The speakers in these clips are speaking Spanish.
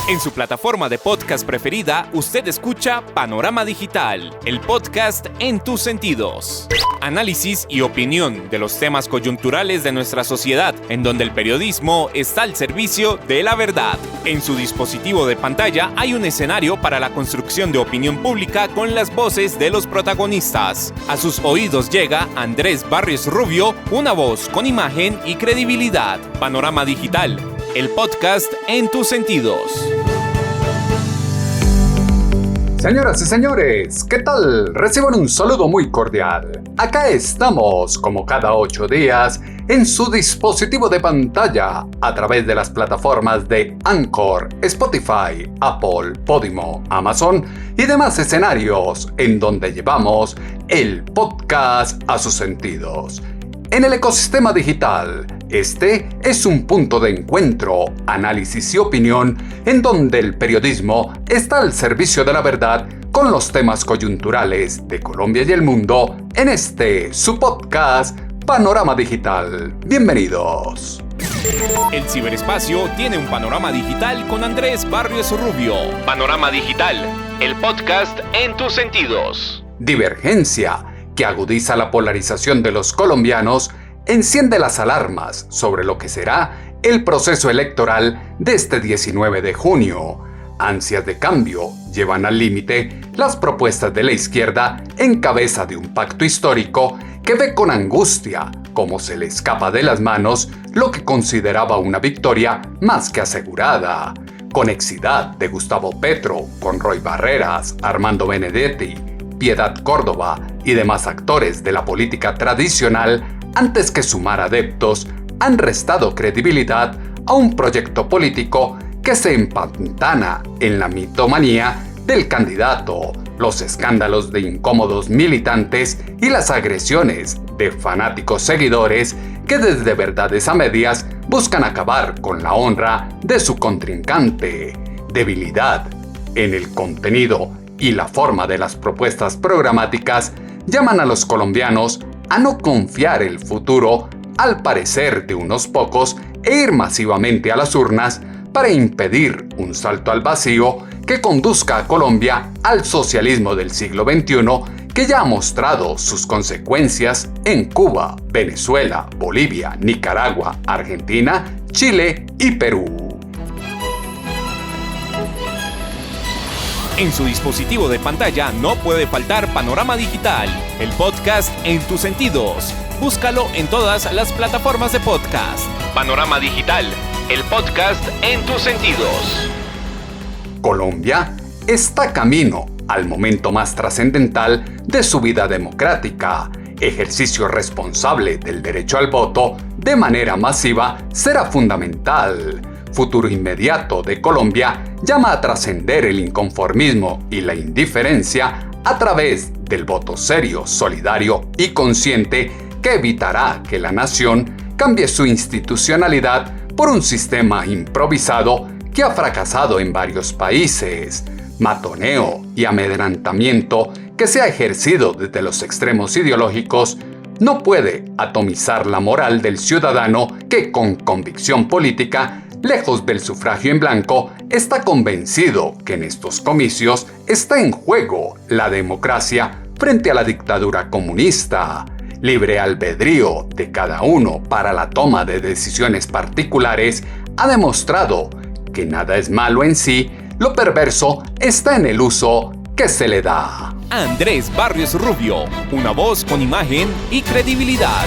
En su plataforma de podcast preferida, usted escucha Panorama Digital, el podcast en tus sentidos. Análisis y opinión de los temas coyunturales de nuestra sociedad, en donde el periodismo está al servicio de la verdad. En su dispositivo de pantalla hay un escenario para la construcción de opinión pública con las voces de los protagonistas. A sus oídos llega Andrés Barrios Rubio, una voz con imagen y credibilidad. Panorama Digital, el podcast en tus sentidos. Señoras y señores, ¿qué tal? Reciban un saludo muy cordial. Acá estamos, como cada 8 días, en su dispositivo de pantalla, a través de las plataformas de Anchor, Spotify, Apple, Podimo, Amazon y demás escenarios, en donde llevamos el podcast a sus sentidos. En el ecosistema digital, este es un punto de encuentro, análisis y opinión en donde el periodismo está al servicio de la verdad con los temas coyunturales de Colombia y el mundo en este, su podcast, Panorama Digital. Bienvenidos. El ciberespacio tiene un panorama digital con Andrés Barrios Rubio. Panorama Digital, el podcast en tus sentidos. Divergencia, que agudiza la polarización de los colombianos, enciende las alarmas sobre lo que será el proceso electoral de este 19 de junio. Ansias de cambio llevan al límite las propuestas de la izquierda en cabeza de un pacto histórico que ve con angustia cómo se le escapa de las manos lo que consideraba una victoria más que asegurada. Conexidad de Gustavo Petro con Roy Barreras, Armando Benedetti, Piedad Córdoba y demás actores de la política tradicional, antes que sumar adeptos, han restado credibilidad a un proyecto político que se empantana en la mitomanía del candidato, los escándalos de incómodos militantes y las agresiones de fanáticos seguidores que desde verdades a medias buscan acabar con la honra de su contrincante. Debilidad en el contenido y la forma de las propuestas programáticas llaman a los colombianos a no confiar el futuro al parecer de unos pocos e ir masivamente a las urnas para impedir un salto al vacío que conduzca a Colombia al socialismo del siglo XXI, que ya ha mostrado sus consecuencias en Cuba, Venezuela, Bolivia, Nicaragua, Argentina, Chile y Perú. En su dispositivo de pantalla no puede faltar Panorama Digital, el podcast en tus sentidos. Búscalo en todas las plataformas de podcast. Panorama Digital, el podcast en tus sentidos. Colombia está camino al momento más trascendental de su vida democrática. Ejercicio responsable del derecho al voto de manera masiva será fundamental. Futuro inmediato de Colombia llama a trascender el inconformismo y la indiferencia a través del voto serio, solidario y consciente que evitará que la nación cambie su institucionalidad por un sistema improvisado que ha fracasado en varios países. Matoneo y amedrentamiento que se ha ejercido desde los extremos ideológicos no puede atomizar la moral del ciudadano que con convicción política, lejos del sufragio en blanco, está convencido que en estos comicios está en juego la democracia frente a la dictadura comunista. Libre albedrío de cada uno para la toma de decisiones particulares ha demostrado que nada es malo en sí, lo perverso está en el uso que se le da. Andrés Barrios Rubio, una voz con imagen y credibilidad.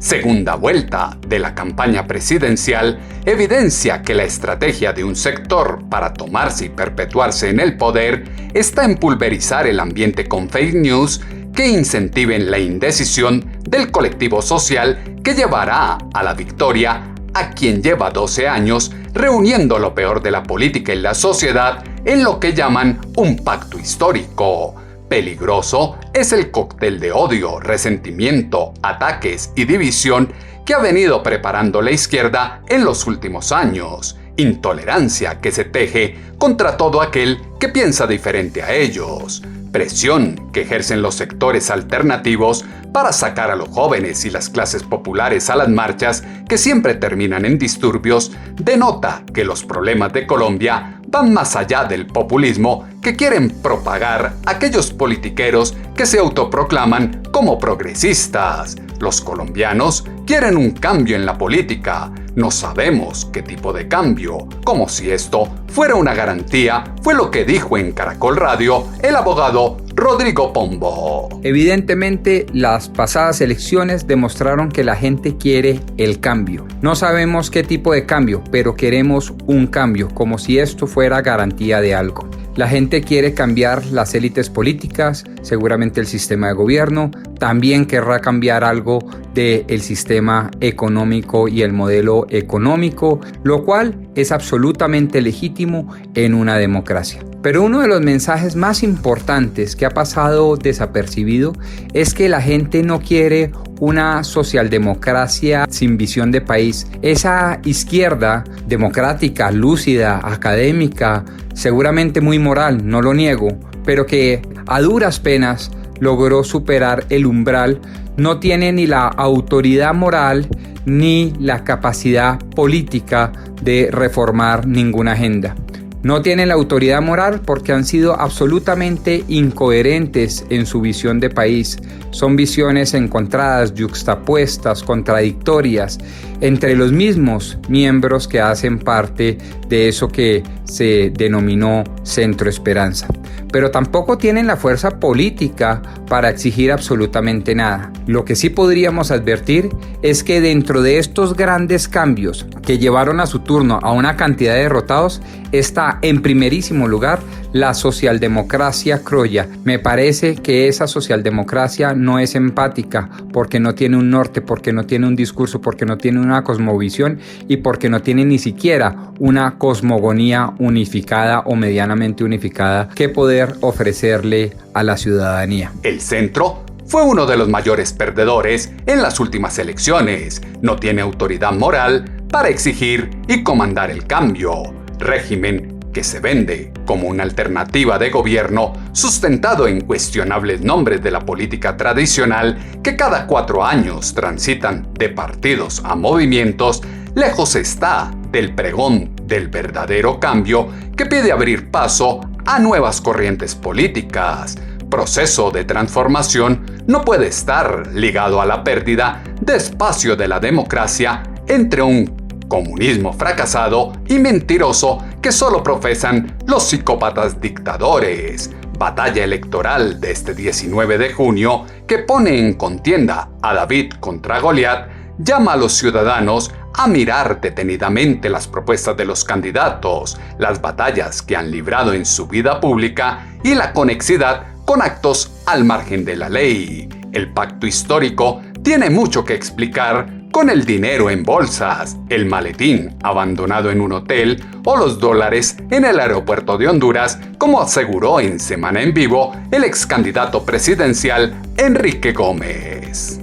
Segunda vuelta de la campaña presidencial evidencia que la estrategia de un sector para tomarse y perpetuarse en el poder está en pulverizar el ambiente con fake news que incentiven la indecisión del colectivo social que llevará a la victoria a quien lleva 12 años reuniendo lo peor de la política y la sociedad en lo que llaman un pacto histórico. Peligroso es el cóctel de odio, resentimiento, ataques y división que ha venido preparando la izquierda en los últimos años. Intolerancia que se teje contra todo aquel que piensa diferente a ellos. presión que ejercen los sectores alternativos para sacar a los jóvenes y las clases populares a las marchas que siempre terminan en disturbios, denota que los problemas de Colombia van más allá del populismo que quieren propagar aquellos politiqueros que se autoproclaman como progresistas. Los colombianos quieren un cambio en la política. No sabemos qué tipo de cambio, como si esto fuera una garantía, fue lo que dijo en Caracol Radio el abogado Rodrigo Pombo. Evidentemente, las pasadas elecciones demostraron que la gente quiere el cambio. No sabemos qué tipo de cambio, pero queremos un cambio, como si esto fuera garantía de algo. La gente quiere cambiar las élites políticas, seguramente el sistema de gobierno, también querrá cambiar algo del sistema económico y el modelo económico, lo cual es absolutamente legítimo en una democracia. Pero uno de los mensajes más importantes que ha pasado desapercibido es que la gente no quiere una socialdemocracia sin visión de país. Esa izquierda democrática, lúcida, académica, seguramente muy moral, no lo niego, pero que a duras penas logró superar el umbral, no tiene ni la autoridad moral ni la capacidad política de reformar ninguna agenda. No tienen la autoridad moral porque han sido absolutamente incoherentes en su visión de país. Son visiones encontradas, yuxtapuestas, contradictorias entre los mismos miembros que hacen parte de eso que se denominó Centro Esperanza. Pero tampoco tienen la fuerza política para exigir absolutamente nada. Lo que sí podríamos advertir es que dentro de estos grandes cambios que llevaron a su turno a una cantidad de derrotados está en primerísimo lugar la socialdemocracia criolla. Me parece que esa socialdemocracia no es empática porque no tiene un norte, porque no tiene un discurso, porque no tiene una cosmovisión y porque no tiene ni siquiera una cosmogonía unificada o medianamente unificada que poder ofrecerle a la ciudadanía. El centro fue uno de los mayores perdedores en las últimas elecciones. No tiene autoridad moral para exigir y comandar el cambio. Régimen que se vende como una alternativa de gobierno sustentado en cuestionables nombres de la política tradicional que cada 4 años transitan de partidos a movimientos, lejos está del pregón del verdadero cambio que pide abrir paso a nuevas corrientes políticas. Proceso de transformación no puede estar ligado a la pérdida de espacio de la democracia entre un comunismo fracasado y mentiroso que solo profesan los psicópatas dictadores. Batalla electoral de este 19 de junio que pone en contienda a David contra Goliat llama a los ciudadanos a mirar detenidamente las propuestas de los candidatos, las batallas que han librado en su vida pública y la conexidad con actos al margen de la ley. El pacto histórico tiene mucho que explicar con el dinero en bolsas, el maletín abandonado en un hotel o los dólares en el aeropuerto de Honduras, como aseguró en Semana en Vivo el ex candidato presidencial Enrique Gómez.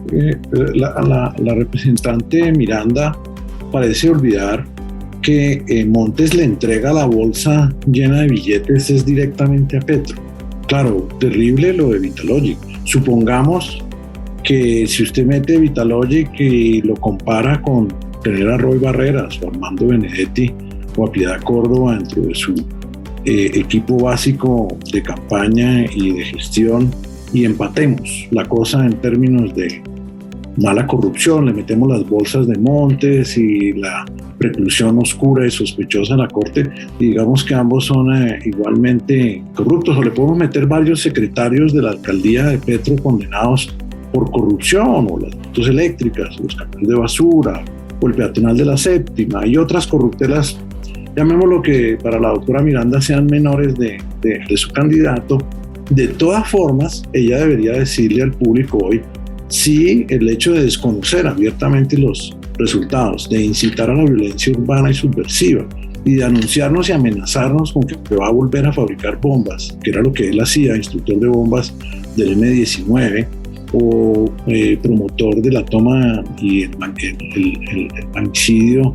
La representante Miranda parece olvidar que Montes le entrega la bolsa llena de billetes es directamente a Petro. Claro, terrible lo de Vitalogic. Supongamos que si usted mete Vitalogic y lo compara con tener a Roy Barreras o Armando Benedetti o a Piedad Córdoba dentro de su equipo básico de campaña y de gestión y empatemos la cosa en términos de mala corrupción, le metemos las bolsas de Montes y la preclusión oscura y sospechosa en la corte y digamos que ambos son igualmente corruptos, o le podemos meter varios secretarios de la alcaldía de Petro condenados por corrupción, o las motos eléctricas, los camiones de basura, o el peatonal de la séptima y otras corruptelas, llamémoslo, que para la doctora Miranda sean menores de su candidato. De todas formas, ella debería decirle al público hoy si el hecho de desconocer abiertamente los resultados, de incitar a la violencia urbana y subversiva y de anunciarnos y amenazarnos con que va a volver a fabricar bombas, que era lo que él hacía, instructor de bombas del M-19, o promotor de la toma y el magnicidio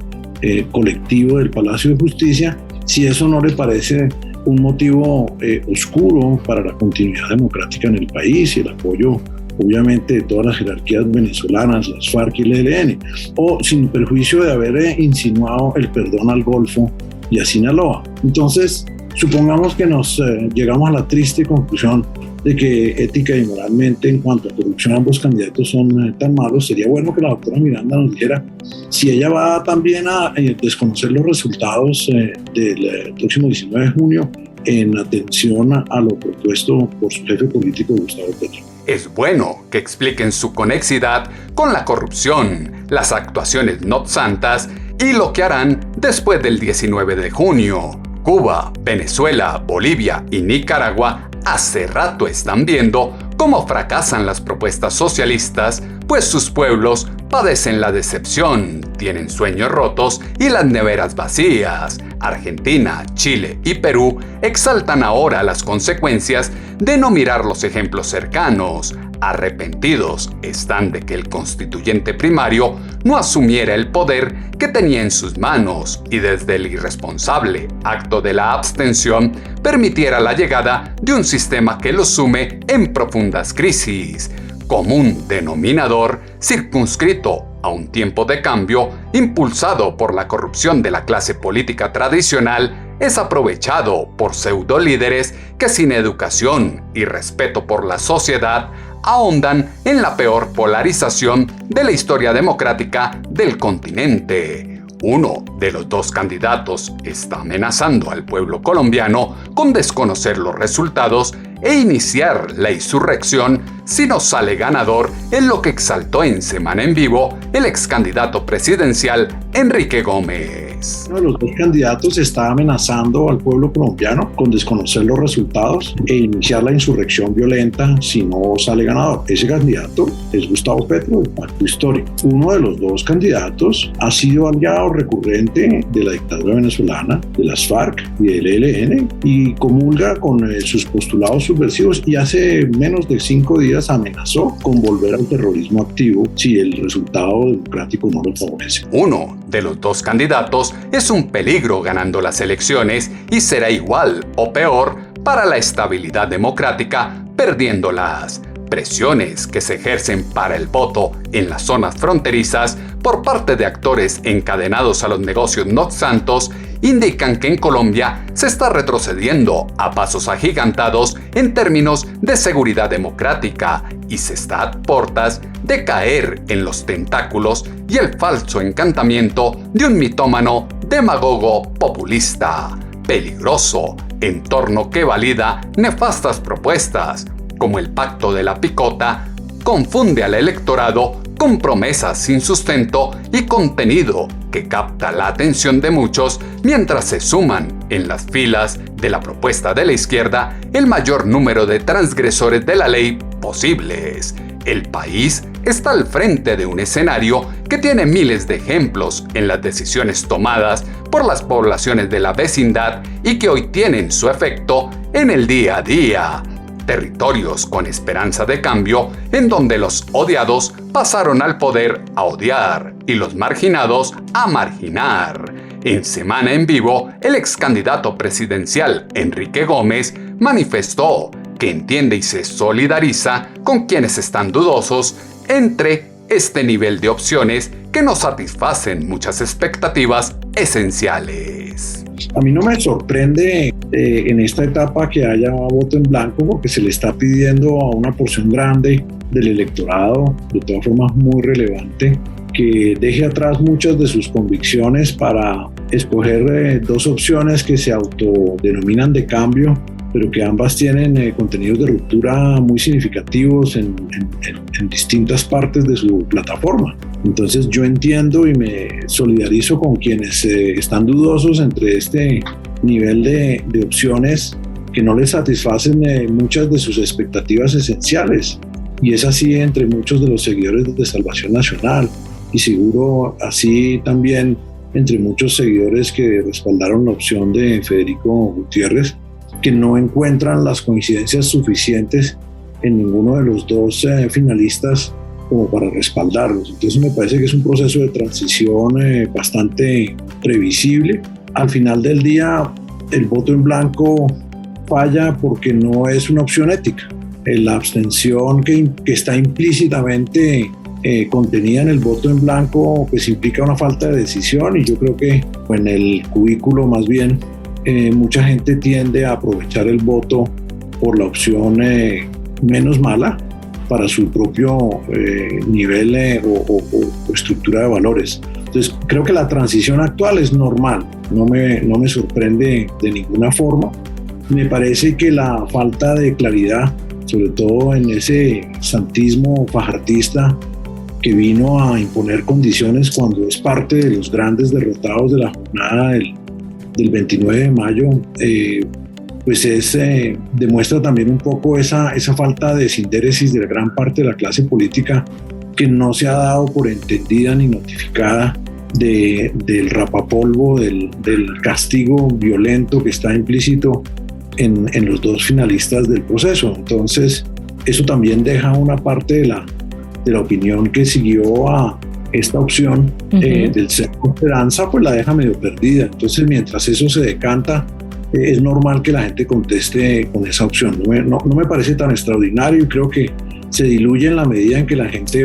colectivo del Palacio de Justicia, si eso no le parece un motivo oscuro para la continuidad democrática en el país y el apoyo obviamente de todas las jerarquías venezolanas, las FARC y el ELN, o sin perjuicio de haber insinuado el perdón al Golfo y a Sinaloa. Entonces, supongamos que nos llegamos a la triste conclusión de que ética y moralmente en cuanto a corrupción ambos candidatos son tan malos. Sería bueno que la doctora Miranda nos dijera si ella va también a desconocer los resultados del próximo 19 de junio en atención a lo propuesto por su jefe político Gustavo Petro. Es bueno que expliquen su conexidad con la corrupción, las actuaciones no santas y lo que harán después del 19 de junio. Cuba, Venezuela, Bolivia y Nicaragua hace rato están viendo cómo fracasan las propuestas socialistas, pues sus pueblos padecen la decepción, tienen sueños rotos y las neveras vacías. Argentina, Chile y Perú exaltan ahora las consecuencias de no mirar los ejemplos cercanos. Arrepentidos están de que el constituyente primario no asumiera el poder que tenía en sus manos y desde el irresponsable acto de la abstención permitiera la llegada de un sistema que los sume en profundas crisis. Común denominador circunscrito a un tiempo de cambio impulsado por la corrupción de la clase política tradicional es aprovechado por pseudolíderes que sin educación y respeto por la sociedad ahondan en la peor polarización de la historia democrática del continente. Uno de los dos candidatos está amenazando al pueblo colombiano con desconocer los resultados e iniciar la insurrección si no sale ganador en lo que exaltó en Semana en Vivo el ex candidato presidencial Enrique Gómez. Uno de los dos candidatos está amenazando al pueblo colombiano con desconocer los resultados e iniciar la insurrección violenta si no sale ganador. Ese candidato es Gustavo Petro del Pacto Histórico. Uno de los dos candidatos ha sido aliado recurrente de la dictadura venezolana, de las FARC y del ELN y comulga con sus postulados subversivos y hace menos de 5 días amenazó con volver al terrorismo activo si el resultado democrático no lo favorece. Uno de los dos candidatos es un peligro ganando las elecciones y será igual o peor para la estabilidad democrática perdiéndolas. Presiones que se ejercen para el voto en las zonas fronterizas por parte de actores encadenados a los negocios no santos indican que en Colombia se está retrocediendo a pasos agigantados en términos de seguridad democrática y se está a portas de caer en los tentáculos y el falso encantamiento de un mitómano demagogo populista, peligroso, entorno que valida nefastas propuestas, como el Pacto de la Picota, confunde al electorado con promesas sin sustento y contenido que capta la atención de muchos mientras se suman en las filas de la propuesta de la izquierda el mayor número de transgresores de la ley posibles. El país está al frente de un escenario que tiene miles de ejemplos en las decisiones tomadas por las poblaciones de la vecindad y que hoy tienen su efecto en el día a día. Territorios con esperanza de cambio en donde los odiados pasaron al poder a odiar y los marginados a marginar. En Semana en Vivo, el ex candidato presidencial Enrique Gómez manifestó que entiende y se solidariza con quienes están dudosos entre este nivel de opciones que no satisfacen muchas expectativas esenciales. A mí no me sorprende en esta etapa que haya voto en blanco porque se le está pidiendo a una porción grande del electorado, de todas formas muy relevante, que deje atrás muchas de sus convicciones para escoger dos opciones que se autodenominan de cambio, pero que ambas tienen contenidos de ruptura muy significativos en distintas partes de su plataforma. Entonces yo entiendo y me solidarizo con quienes están dudosos entre este nivel de opciones que no les satisfacen muchas de sus expectativas esenciales. Y es así entre muchos de los seguidores de Salvación Nacional y seguro así también entre muchos seguidores que respaldaron la opción de Federico Gutiérrez, que no encuentran las coincidencias suficientes en ninguno de los dos finalistas como para respaldarlos. Entonces me parece que es un proceso de transición bastante previsible. Al final del día, el voto en blanco falla porque no es una opción ética. La abstención que está implícitamente contenida en el voto en blanco pues implica una falta de decisión, y yo creo que en el cubículo más bien mucha gente tiende a aprovechar el voto por la opción menos mala para su propio nivel o estructura de valores. Entonces creo que la transición actual es normal, no me sorprende de ninguna forma. Me parece que la falta de claridad, sobre todo en ese santismo fajartista que vino a imponer condiciones cuando es parte de los grandes derrotados de la jornada del 29 de mayo, pues demuestra también un poco esa falta de sindéresis de la gran parte de la clase política, que no se ha dado por entendida ni notificada del rapapolvo, del castigo violento que está implícito en los dos finalistas del proceso. Entonces eso también deja una parte de la opinión que siguió a esta opción del Centro Esperanza, pues la deja medio perdida. Entonces mientras eso se decanta, es normal que la gente conteste con esa opción. No me parece tan extraordinario, y creo que se diluye en la medida en que la gente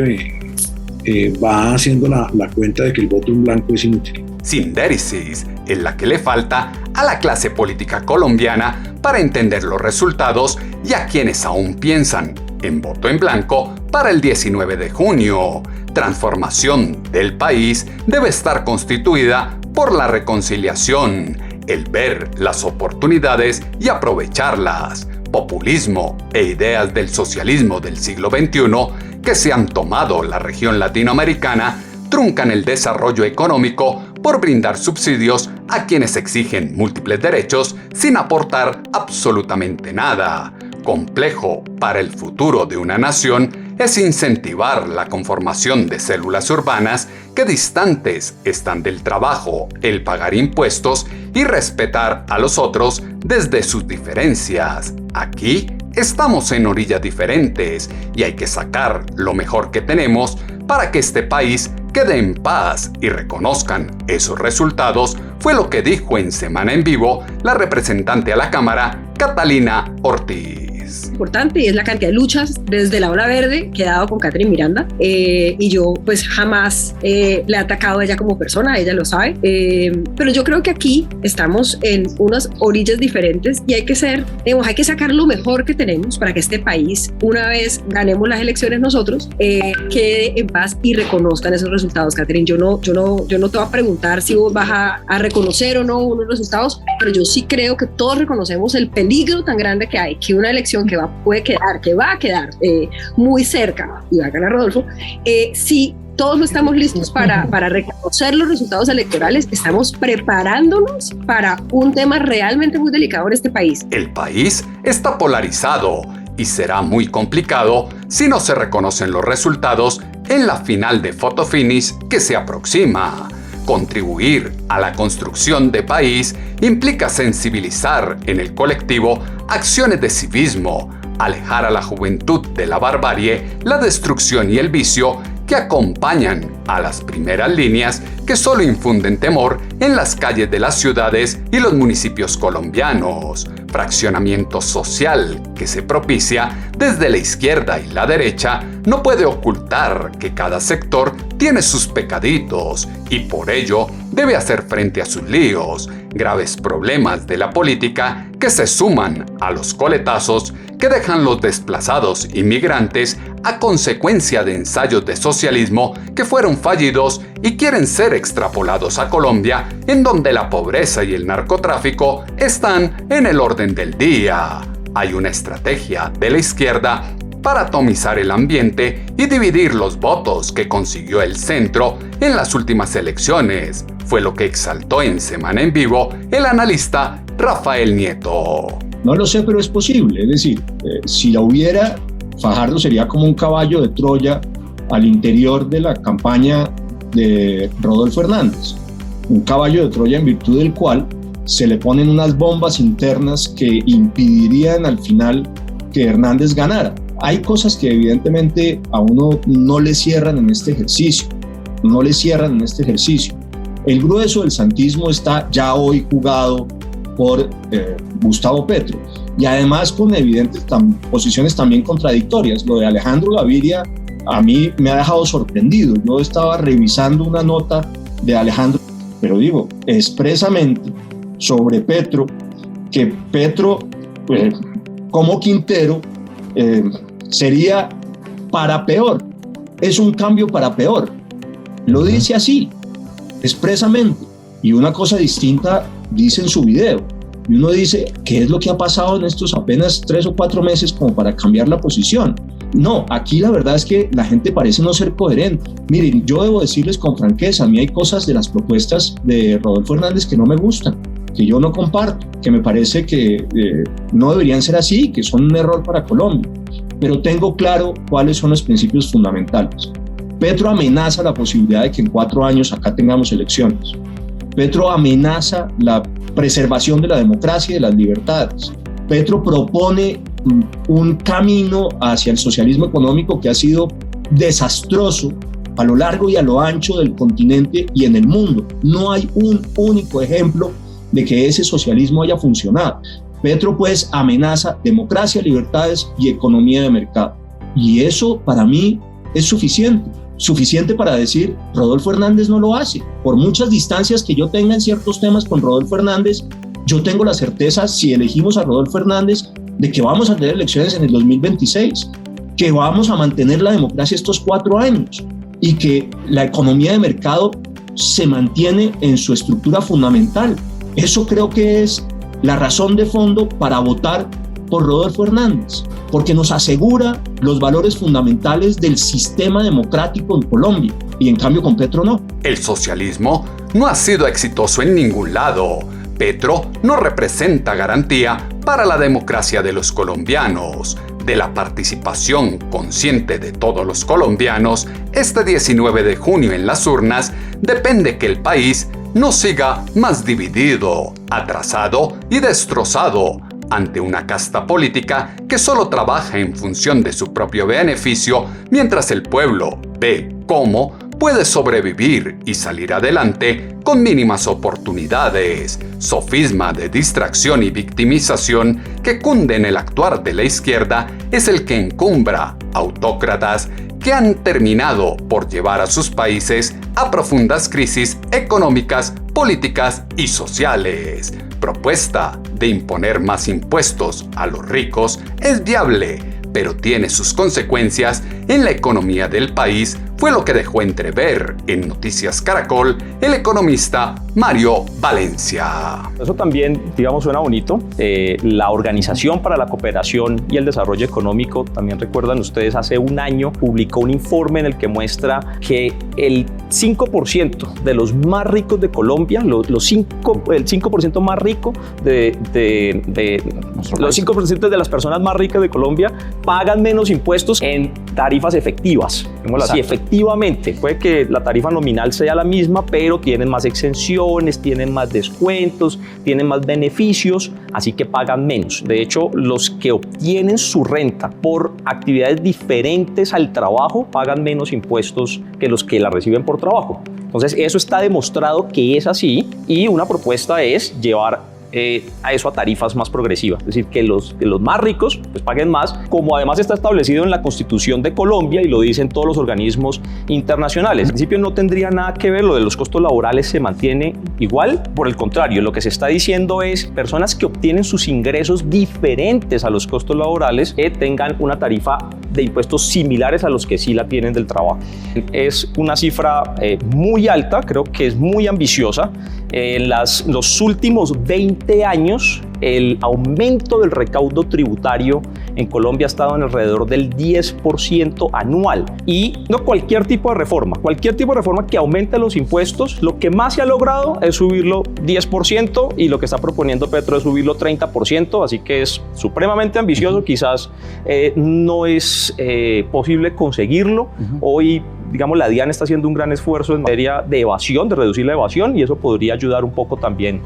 va haciendo la cuenta de que el voto en blanco es inútil. Sindéresis es la que le falta a la clase política colombiana para entender los resultados, y a quienes aún piensan en voto en blanco para el 19 de junio. Transformación del país debe estar constituida por la reconciliación, el ver las oportunidades y aprovecharlas. Populismo e ideas del socialismo del siglo XXI que se han tomado la región latinoamericana truncan el desarrollo económico por brindar subsidios a quienes exigen múltiples derechos sin aportar absolutamente nada. Complejo para el futuro de una nación es incentivar la conformación de células urbanas que distantes están del trabajo, el pagar impuestos y respetar a los otros desde sus diferencias. Aquí estamos en orillas diferentes y hay que sacar lo mejor que tenemos para que este país quede en paz y reconozcan esos resultados, fue lo que dijo en Semana en Vivo la representante a la Cámara, Catalina Ortiz. Importante, y es la cantidad de luchas desde la ola verde que he dado con Catherine Miranda, y yo pues jamás le he atacado a ella como persona, ella lo sabe, pero yo creo que aquí estamos en unas orillas diferentes y hay que sacar lo mejor que tenemos para que este país, una vez ganemos las elecciones nosotros, quede en paz y reconozcan esos resultados. Catherine, yo no te voy a preguntar si vos vas a reconocer o no unos resultados, pero yo sí creo que todos reconocemos el peligro tan grande que hay, que una elección que va a quedar muy cerca y va a ganar Rodolfo, si todos no estamos listos para reconocer los resultados electorales, estamos preparándonos para un tema realmente muy delicado en este país. El país está polarizado y será muy complicado si no se reconocen los resultados en la final de photo finish que se aproxima. Contribuir a la construcción de país implica sensibilizar en el colectivo acciones de civismo, alejar a la juventud de la barbarie, la destrucción y el vicio que acompañan a las primeras líneas que solo infunden temor en las calles de las ciudades y los municipios colombianos. Fraccionamiento social que se propicia desde la izquierda y la derecha no puede ocultar que cada sector tiene sus pecaditos y por ello debe hacer frente a sus líos, graves problemas de la política que se suman a los coletazos que dejan los desplazados inmigrantes a consecuencia de ensayos de socialismo que fueron fallidos y quieren ser extrapolados a Colombia, en donde la pobreza y el narcotráfico están en el orden del día. Hay una estrategia de la izquierda para atomizar el ambiente y dividir los votos que consiguió el centro en las últimas elecciones. Fue lo que exaltó en Semana en Vivo el analista Rafael Nieto. No lo sé, pero es posible. Es decir, si la hubiera, Fajardo sería como un caballo de Troya al interior de la campaña de Rodolfo Hernández. Un caballo de Troya en virtud del cual se le ponen unas bombas internas que impedirían al final que Hernández ganara. Hay cosas que evidentemente a uno no le cierran en este ejercicio. El grueso del santismo está ya hoy jugado por Gustavo Petro, y además con evidentes posiciones también contradictorias. Lo de Alejandro Gaviria a mí me ha dejado sorprendido. Yo estaba revisando una nota de Alejandro, pero digo expresamente sobre Petro, que Petro como Quintero sería para peor, es un cambio para peor. Lo dice así, expresamente. Y una cosa distinta dice en su video. Y uno dice, ¿qué es lo que ha pasado en estos apenas 3 o 4 meses como para cambiar la posición? No, aquí la verdad es que la gente parece no ser coherente. Miren, yo debo decirles con franqueza, a mí hay cosas de las propuestas de Rodolfo Hernández que no me gustan, que yo no comparto, que me parece que no deberían ser así, que son un error para Colombia. Pero tengo claro cuáles son los principios fundamentales. Petro amenaza la posibilidad de que en 4 años acá tengamos elecciones. Petro amenaza la preservación de la democracia y de las libertades. Petro propone un camino hacia el socialismo económico que ha sido desastroso a lo largo y a lo ancho del continente y en el mundo. No hay un único ejemplo de que ese socialismo haya funcionado. Petro pues amenaza democracia, libertades y economía de mercado. Y eso para mí es suficiente para decir, Rodolfo Hernández no lo hace. Por muchas distancias que yo tenga en ciertos temas con Rodolfo Hernández, yo tengo la certeza, si elegimos a Rodolfo Hernández, de que vamos a tener elecciones en el 2026, que vamos a mantener la democracia estos 4 años y que la economía de mercado se mantiene en su estructura fundamental. Eso creo que es la razón de fondo para votar por Rodolfo Hernández, porque nos asegura los valores fundamentales del sistema democrático en Colombia, y en cambio con Petro no. El socialismo no ha sido exitoso en ningún lado. Petro no representa garantía para la democracia de los colombianos. De la participación consciente de todos los colombianos, este 19 de junio en las urnas, depende que el país no siga más dividido, atrasado y destrozado ante una casta política que solo trabaja en función de su propio beneficio, mientras el pueblo ve cómo puede sobrevivir y salir adelante con mínimas oportunidades. Sofisma de distracción y victimización que cunde en el actuar de la izquierda es el que encumbra autócratas que han terminado por llevar a sus países a profundas crisis económicas, políticas y sociales. Propuesta de imponer más impuestos a los ricos es viable, pero tiene sus consecuencias en la economía del país, fue lo que dejó entrever en Noticias Caracol el economista Mario Valencia. Eso también, digamos, suena bonito. La Organización para la Cooperación y el Desarrollo Económico, también recuerdan ustedes, hace un año publicó un informe en el que muestra que el 5% de los más ricos de Colombia, el 5% más rico los 5% de las personas más ricas de Colombia pagan menos impuestos en tarifas efectivas. Así, efectivamente, puede que la tarifa nominal sea la misma, pero tienen más exenciones, tienen más descuentos, tienen más beneficios, así que pagan menos. De hecho, los que obtienen su renta por actividades diferentes al trabajo pagan menos impuestos que los que la reciben por trabajo. Entonces, eso está demostrado que es así, y una propuesta es llevar a eso a tarifas más progresivas, es decir, que los más ricos pues paguen más, como además está establecido en la Constitución de Colombia y lo dicen todos los organismos internacionales. En principio no tendría nada que ver, lo de los costos laborales se mantiene igual, por el contrario, lo que se está diciendo es personas que obtienen sus ingresos diferentes a los costos laborales que tengan una tarifa de impuestos similares a los que sí la tienen del trabajo. Es una cifra muy alta, creo que es muy ambiciosa. En los últimos 20 años, el aumento del recaudo tributario en Colombia ha estado en alrededor del 10% anual. Y no cualquier tipo de reforma que aumente los impuestos, lo que más se ha logrado es subirlo 10%, y lo que está proponiendo Petro es subirlo 30%, así que es supremamente ambicioso. Quizás no es posible conseguirlo. Hoy, digamos, la DIAN está haciendo un gran esfuerzo en materia de evasión, de reducir la evasión, y eso podría ayudar un poco también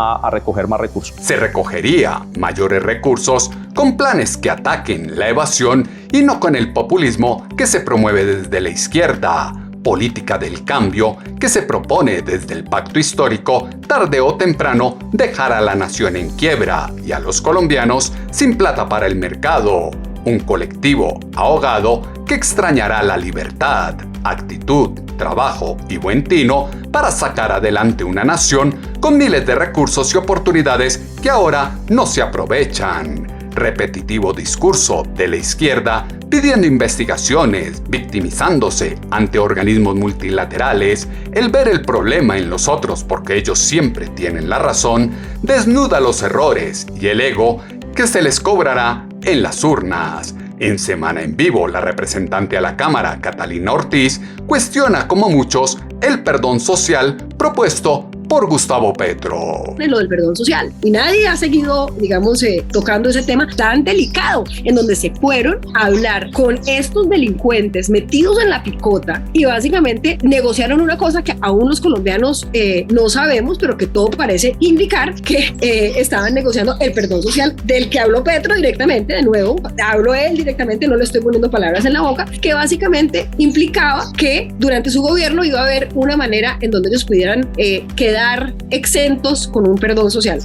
a recoger más recursos. Se recogería mayores recursos con planes que ataquen la evasión y no con el populismo que se promueve desde la izquierda. política del cambio que se propone desde el pacto histórico, tarde o temprano dejará a la nación en quiebra y a los colombianos sin plata para el mercado. Un colectivo ahogado que extrañará la libertad, actitud, trabajo y buen tino para sacar adelante una nación con miles de recursos y oportunidades que ahora no se aprovechan. Repetitivo discurso de la izquierda pidiendo investigaciones, victimizándose ante organismos multilaterales, el ver el problema en los otros porque ellos siempre tienen la razón, desnuda los errores y el ego que se les cobrará en las urnas. En Semana en Vivo, la representante a la Cámara, Catalina Ortiz, cuestiona como muchos el perdón social propuesto por Gustavo Petro. De lo del perdón social. Y nadie ha seguido, digamos, tocando ese tema tan delicado, en donde se fueron a hablar con estos delincuentes metidos en la picota y básicamente negociaron una cosa que aún los colombianos no sabemos, pero que todo parece indicar que estaban negociando el perdón social del que habló Petro directamente, de nuevo, habló él directamente, no le estoy poniendo palabras en la boca, que básicamente implicaba que durante su gobierno iba a haber una manera en donde ellos pudieran quedar exentos con un perdón social.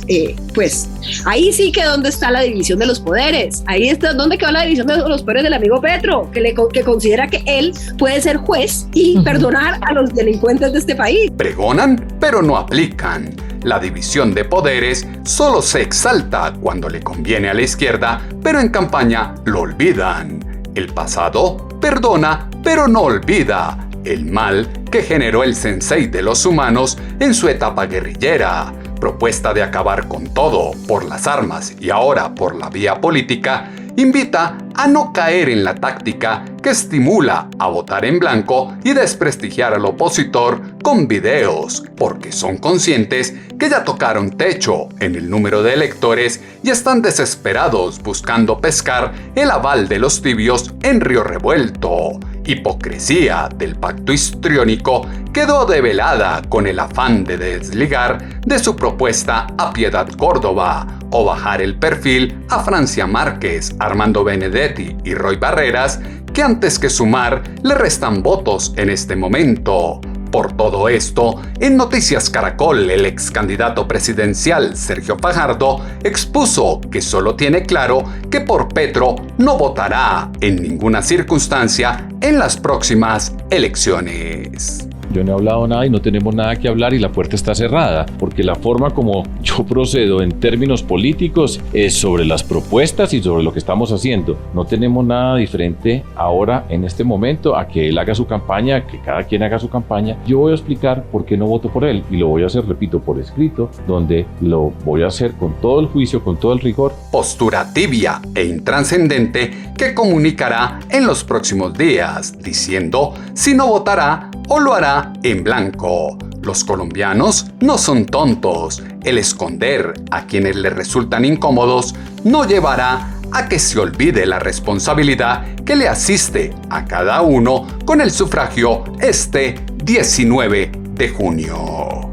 Pues ahí sí que donde está la división de los poderes, ahí está donde quedó la división de los poderes del amigo Petro, que considera que él puede ser juez y perdonar a los delincuentes de este país. Pregonan, pero no aplican. La división de poderes solo se exalta cuando le conviene a la izquierda, pero en campaña lo olvidan. El pasado perdona, pero no olvida el mal que generó el sensei de los humanos en su etapa guerrillera. Propuesta de acabar con todo por las armas y ahora por la vía política, invita a no caer en la táctica que estimula a votar en blanco y desprestigiar al opositor con videos, porque son conscientes que ya tocaron techo en el número de electores y están desesperados buscando pescar el aval de los tibios en río revuelto. Hipocresía del pacto histriónico quedó develada con el afán de desligar de su propuesta a Piedad Córdoba o bajar el perfil a Francia Márquez, Armando Benedetti y Roy Barreras, que antes que sumar le restan votos en este momento. Por todo esto, en Noticias Caracol, el ex candidato presidencial Sergio Fajardo expuso que solo tiene claro que por Petro no votará en ninguna circunstancia en las próximas elecciones. Yo no he hablado nada y no tenemos nada que hablar y la puerta está cerrada, porque la forma como yo procedo en términos políticos es sobre las propuestas y sobre lo que estamos haciendo. No tenemos nada diferente ahora en este momento a que él haga su campaña, que cada quien haga su campaña. Yo voy a explicar por qué no voto por él y lo voy a hacer, repito, por escrito, donde lo voy a hacer con todo el juicio, con todo el rigor. Postura tibia e intrascendente que comunicará en los próximos días, diciendo si no votará o lo hará en blanco. Los colombianos no son tontos. El esconder a quienes les resultan incómodos no llevará a que se olvide la responsabilidad que le asiste a cada uno con el sufragio este 19 de junio.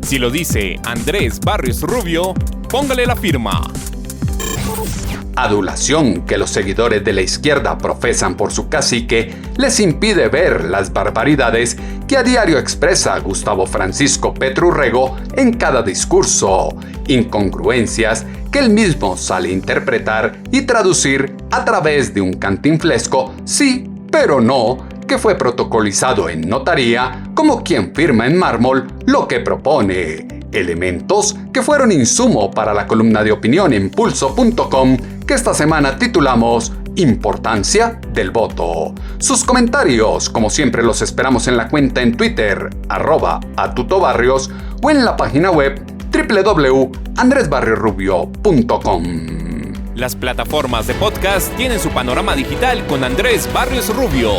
Si lo dice Andrés Barrios Rubio, póngale la firma. Adulación que los seguidores de la izquierda profesan por su cacique les impide ver las barbaridades que a diario expresa Gustavo Francisco Petro Urrego en cada discurso, incongruencias que él mismo sale a interpretar y traducir a través de un cantinflesco sí, pero no, que fue protocolizado en notaría como quien firma en mármol lo que propone. Elementos que fueron insumo para la columna de opinión en pulso.com que esta semana titulamos Importancia del voto. Sus comentarios, como siempre, los esperamos en la cuenta en Twitter, @atutobarrios, o en la página web www.andresbarriosrubio.com. Las plataformas de podcast tienen su panorama digital con Andrés Barrios Rubio.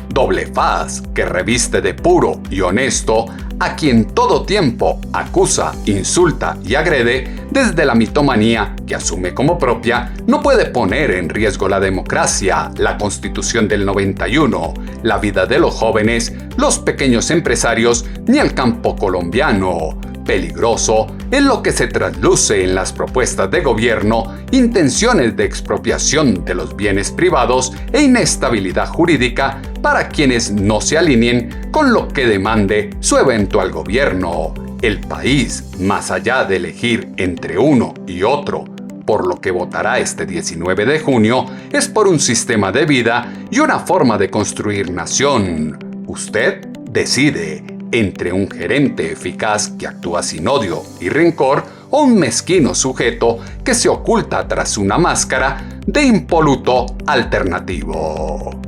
Doble faz que reviste de puro y honesto a quien todo tiempo acusa, insulta y agrede desde la mitomanía que asume como propia, no puede poner en riesgo la democracia, la Constitución del 91, la vida de los jóvenes, los pequeños empresarios ni el campo colombiano. Peligroso en lo que se trasluce en las propuestas de gobierno, intenciones de expropiación de los bienes privados e inestabilidad jurídica para quienes no se alineen con lo que demande su eventual gobierno. El país, más allá de elegir entre uno y otro, por lo que votará este 19 de junio, es por un sistema de vida y una forma de construir nación. Usted decide entre un gerente eficaz que actúa sin odio y rencor o un mezquino sujeto que se oculta tras una máscara de impoluto alternativo.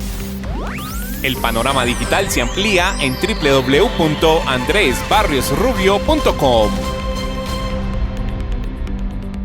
El panorama digital se amplía en www.andresbarriosrubio.com.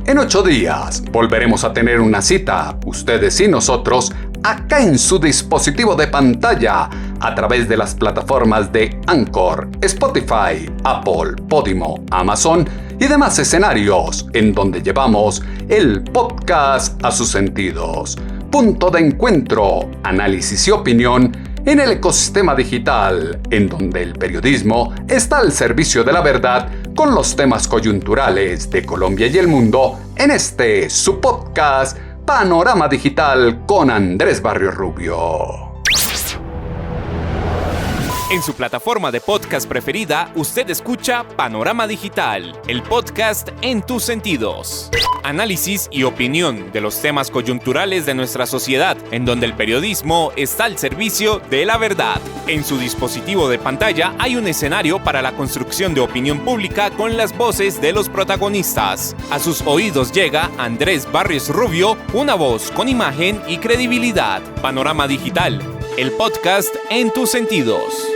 En 8 días volveremos a tener una cita, ustedes y nosotros, acá en su dispositivo de pantalla, a través de las plataformas de Anchor, Spotify, Apple, Podimo, Amazon y demás escenarios, en donde llevamos el podcast a sus sentidos. Punto de encuentro, análisis y opinión en el ecosistema digital, en donde el periodismo está al servicio de la verdad con los temas coyunturales de Colombia y el mundo, en este su podcast Panorama Digital con Andrés Barrios Rubio. En su plataforma de podcast preferida, usted escucha Panorama Digital, el podcast en tus sentidos. Análisis y opinión de los temas coyunturales de nuestra sociedad, en donde el periodismo está al servicio de la verdad. En su dispositivo de pantalla hay un escenario para la construcción de opinión pública con las voces de los protagonistas. A sus oídos llega Andrés Barrios Rubio, una voz con imagen y credibilidad. Panorama Digital, el podcast en tus sentidos.